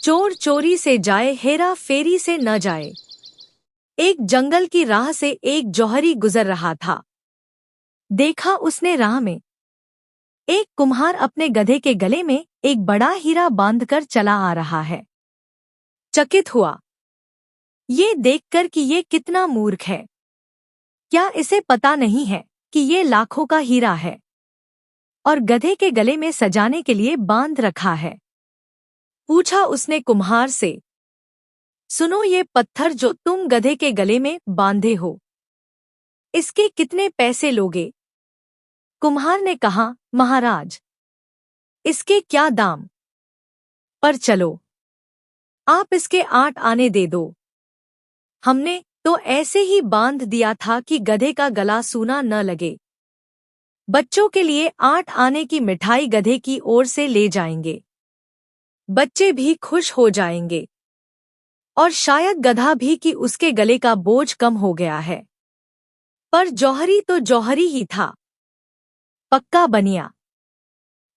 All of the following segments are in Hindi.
चोर चोरी से जाए, हेरा फेरी से न जाए। एक जंगल की राह से एक जौहरी गुजर रहा था। देखा उसने राह में एक कुम्हार अपने गधे के गले में एक बड़ा हीरा बांधकर चला आ रहा है। चकित हुआ ये देखकर कि ये कितना मूर्ख है। क्या इसे पता नहीं है कि ये लाखों का हीरा है और गधे के गले में सजाने के लिए बांध रखा है। पूछा उसने कुम्हार से, सुनो, ये पत्थर जो तुम गधे के गले में बांधे हो, इसके कितने पैसे लोगे? कुम्हार ने कहा, महाराज, इसके क्या दाम, पर चलो आप इसके 8 आने दे दो। हमने तो ऐसे ही बांध दिया था कि गधे का गला सूना न लगे। बच्चों के लिए 8 आने की मिठाई गधे की ओर से ले जाएंगे। बच्चे भी खुश हो जाएंगे और शायद गधा भी कि उसके गले का बोझ कम हो गया है। पर जौहरी तो जौहरी ही था, पक्का बनिया।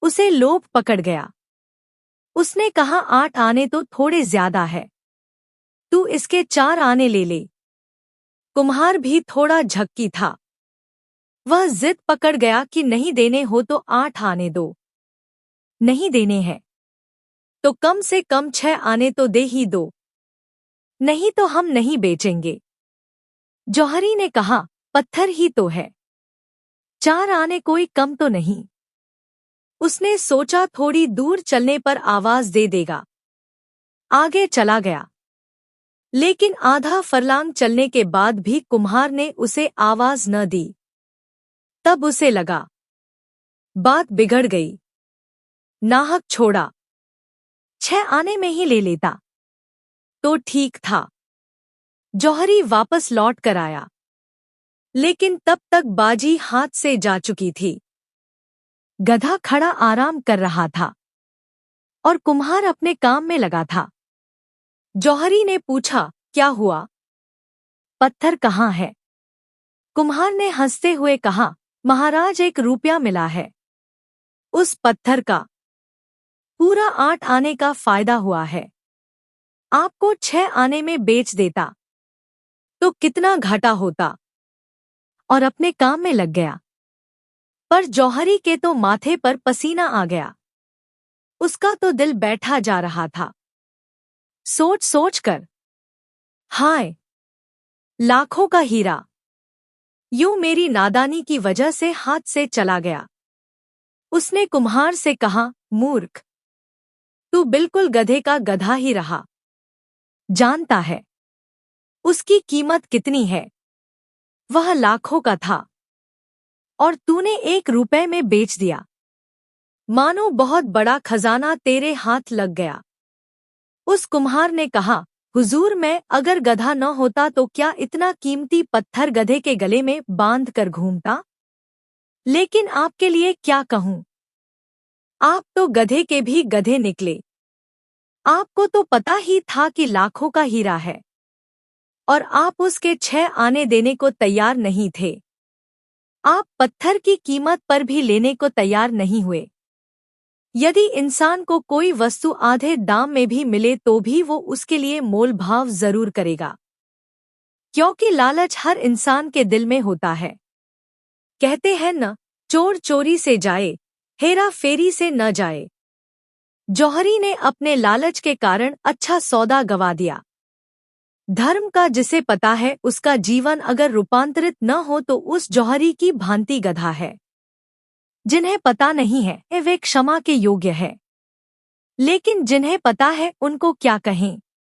उसे लोभ पकड़ गया। उसने कहा, 8 आने तो थोड़े ज्यादा है, तू इसके 4 आने ले ले। कुम्हार भी थोड़ा झक्की था। वह जिद पकड़ गया कि नहीं देने हो तो 8 आने दो, नहीं देने हैं तो कम से कम 6 आने तो दे ही दो, नहीं तो हम नहीं बेचेंगे। जौहरी ने कहा, पत्थर ही तो है, 4 आने कोई कम तो नहीं। उसने सोचा थोड़ी दूर चलने पर आवाज दे देगा। आगे चला गया, लेकिन आधा फरलांग चलने के बाद भी कुम्हार ने उसे आवाज न दी। तब उसे लगा बात बिगड़ गई। नाहक छोड़ा, 6 आने में ही ले लेता तो ठीक था। जौहरी वापस लौट कर आया, लेकिन तब तक बाजी हाथ से जा चुकी थी। गधा खड़ा आराम कर रहा था और कुम्हार अपने काम में लगा था। जौहरी ने पूछा, क्या हुआ, पत्थर कहाँ है? कुम्हार ने हंसते हुए कहा, महाराज, 1 रुपया मिला है। उस पत्थर का पूरा 8 आने का फायदा हुआ है। आपको 6 आने में बेच देता तो कितना घाटा होता। और अपने काम में लग गया। पर जौहरी के तो माथे पर पसीना आ गया। उसका तो दिल बैठा जा रहा था। सोच सोच कर, हाय, लाखों का हीरा यूं मेरी नादानी की वजह से हाथ से चला गया। उसने कुम्हार से कहा, मूर्ख, तू बिल्कुल गधे का गधा ही रहा। जानता है उसकी कीमत कितनी है? वह लाखों का था और तूने 1 रुपए में बेच दिया। मानो बहुत बड़ा खजाना तेरे हाथ लग गया। उस कुम्हार ने कहा, हुजूर, मैं अगर गधा न होता तो क्या इतना कीमती पत्थर गधे के गले में बांध कर घूमता? लेकिन आपके लिए क्या कहूं, आप तो गधे के भी गधे निकले। आपको तो पता ही था कि लाखों का हीरा है और आप उसके 6 आने देने को तैयार नहीं थे। आप पत्थर की कीमत पर भी लेने को तैयार नहीं हुए। यदि इंसान को कोई वस्तु आधे दाम में भी मिले तो भी वो उसके लिए मोल भाव जरूर करेगा, क्योंकि लालच हर इंसान के दिल में होता है। कहते हैं न, चोर चोरी से जाए, हेरा फेरी से न जाए। जौहरी ने अपने लालच के कारण अच्छा सौदा गवा दिया। धर्म का जिसे पता है उसका जीवन अगर रूपांतरित न हो तो उस जौहरी की भांति गधा है। जिन्हें पता नहीं है वे क्षमा के योग्य है, लेकिन जिन्हें पता है उनको क्या कहें।